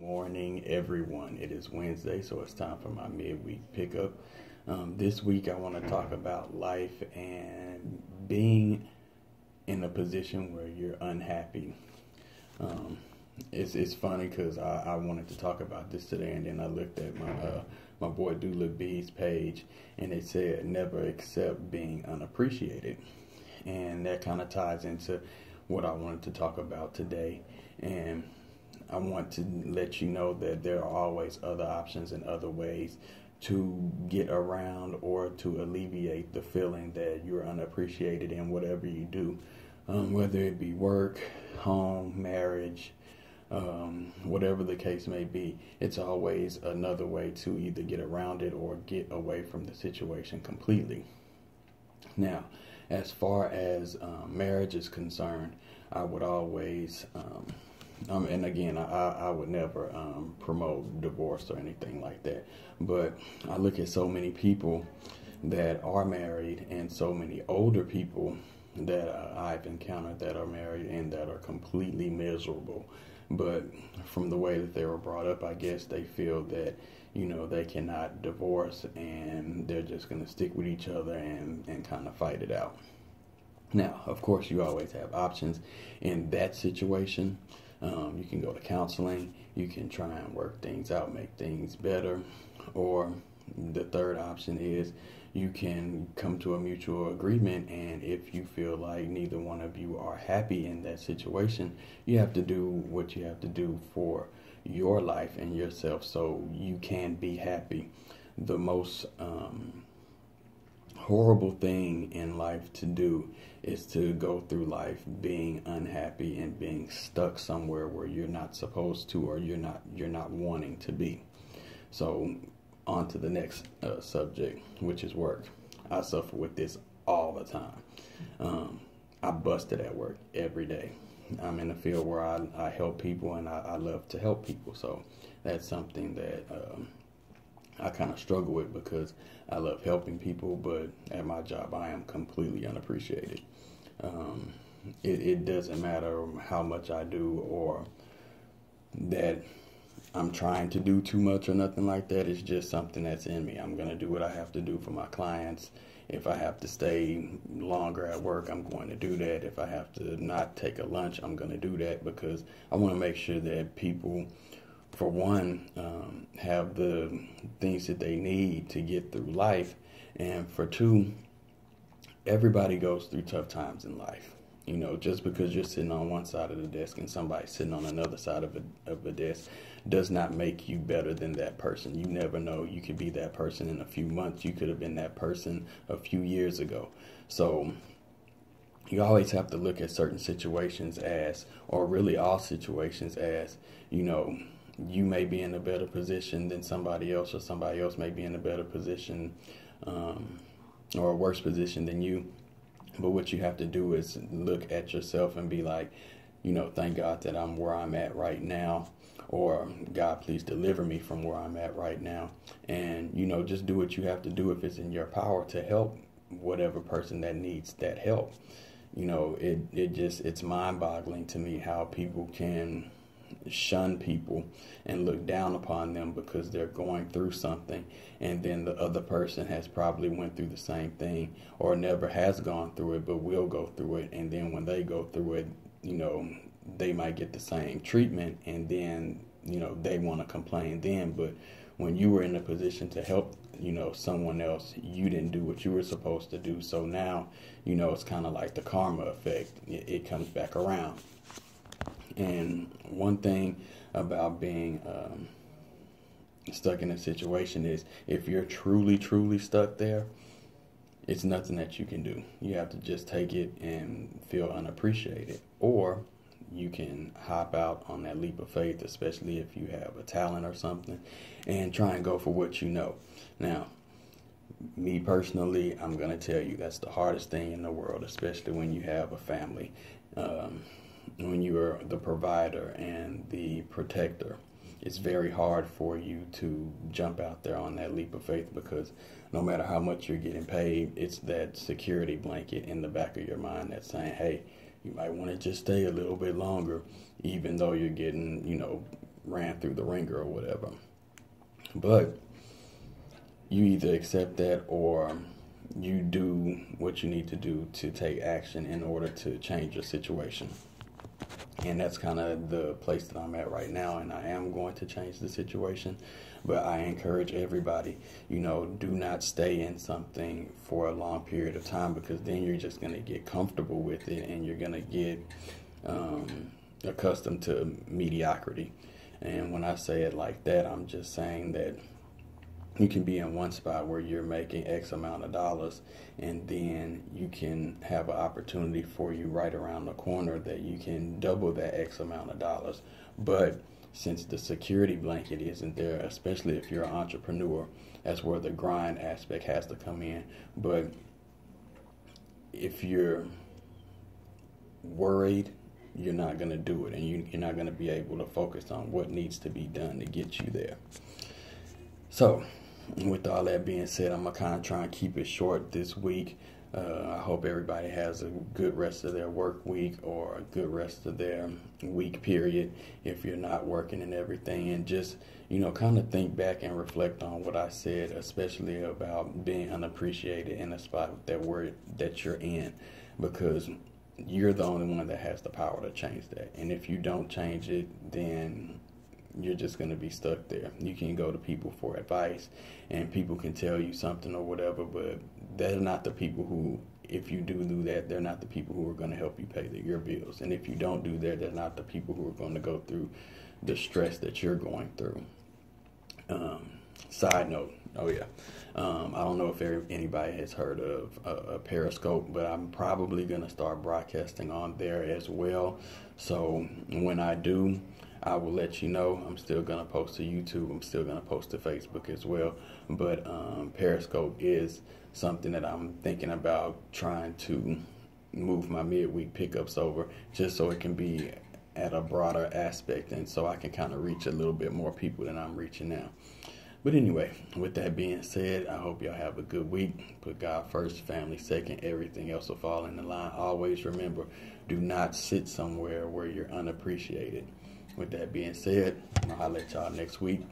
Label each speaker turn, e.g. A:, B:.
A: Morning, everyone. It is Wednesday, so it's time for my midweek pickup. This week, I want to talk about life and being in a position where you're unhappy. It's funny because I wanted to talk about this today, and then I looked at my boy Dula B's page, and it said never accept being unappreciated, and that kind of ties into what I wanted to talk about today. And I want to let you know that there are always other options and other ways to get around or to alleviate the feeling that you're unappreciated in whatever you do, whether it be work, home, marriage, whatever the case may be. It's always another way to either get around it or get away from the situation completely. Now, as far as marriage is concerned, I would always and again, I would never promote divorce or anything like that. But I look at so many people that are married and so many older people that I've encountered that are married and that are completely miserable. But from the way that they were brought up, I guess they feel that, they cannot divorce and they're just going to stick with each other and kind of fight it out. Now, of course, you always have options in that situation. You can go to counseling, you can try and work things out, make things better, or the third option is you can come to a mutual agreement, and if you feel like neither one of you are happy in that situation, you have to do what you have to do for your life and yourself so you can be happy. The most horrible thing in life to do is to go through life being unhappy and being stuck somewhere where you're not supposed to, or you're not wanting to be. So on to the next subject, which is work. I suffer with this all the time. I busted at work every day. I'm in a field where I help people, and I love to help people, so that's something that I kind of struggle with because I love helping people, but at my job I am completely unappreciated. It doesn't matter how much I do or that I'm trying to do too much or nothing like that. It's just something that's in me. I'm going to do what I have to do for my clients. If I have to stay longer at work, I'm going to do that. If I have to not take a lunch, I'm going to do that because I want to make sure that people, for one, have the things that they need to get through life, and for two, everybody goes through tough times in life. Just because you're sitting on one side of the desk and somebody's sitting on another side of a desk does not make you better than that person. You never know. You could be that person in a few months. You could have been that person a few years ago. So you always have to look at certain situations as, or really all situations as, you may be in a better position than somebody else, or somebody else may be in a better position or a worse position than you. But what you have to do is look at yourself and be like, thank God that I'm where I'm at right now, or God, please deliver me from where I'm at right now. And, just do what you have to do if it's in your power to help whatever person that needs that help. It's mind-boggling to me how people can shun people and look down upon them because they're going through something, and then the other person has probably went through the same thing or never has gone through it but will go through it, and then when they go through it, they might get the same treatment, and then they want to complain then. But when you were in a position to help someone else, you didn't do what you were supposed to do. So now it's kind of like the karma effect. It comes back around. And one thing about being stuck in a situation is if you're truly, truly stuck there, it's nothing that you can do. You have to just take it and feel unappreciated. Or you can hop out on that leap of faith, especially if you have a talent or something, and try and go for what you know. Now, me personally, I'm going to tell you that's the hardest thing in the world, especially when you have a family. When you are the provider and the protector, it's very hard for you to jump out there on that leap of faith because no matter how much you're getting paid, it's that security blanket in the back of your mind that's saying, hey, you might want to just stay a little bit longer, even though you're getting, ran through the ringer or whatever. But you either accept that or you do what you need to do to take action in order to change your situation. And that's kind of the place that I'm at right now, and I am going to change the situation. But I encourage everybody, do not stay in something for a long period of time, because then you're just going to get comfortable with it and you're going to get accustomed to mediocrity. And when I say it like that, I'm just saying that you can be in one spot where you're making X amount of dollars, and then you can have an opportunity for you right around the corner that you can double that X amount of dollars. But since the security blanket isn't there, especially if you're an entrepreneur, that's where the grind aspect has to come in. But if you're worried, you're not going to do it, and you're not going to be able to focus on what needs to be done to get you there. So, with all that being said, I'm going to kind of try and keep it short this week. I hope everybody has a good rest of their work week, or a good rest of their week period if you're not working and everything. And just, kind of think back and reflect on what I said, especially about being unappreciated in a spot that you're in, because you're the only one that has the power to change that. And if you don't change it, then you're just going to be stuck there. You can go to people for advice, and people can tell you something or whatever, but they're not the people who, if you do that, they're not the people who are going to help you pay your bills. And if you don't do that, they're not the people who are going to go through the stress that you're going through. Side note, I don't know if anybody has heard of Periscope, but I'm probably going to start broadcasting on there as well. So when I do, I will let you know. I'm still going to post to YouTube. I'm still going to post to Facebook as well. But Periscope is something that I'm thinking about trying to move my midweek pickups over, just so it can be at a broader aspect, and so I can kind of reach a little bit more people than I'm reaching now. But anyway, with that being said, I hope y'all have a good week. Put God first, family second, everything else will fall in the line. Always remember, do not sit somewhere where you're unappreciated. With that being said, I'll let y'all next week.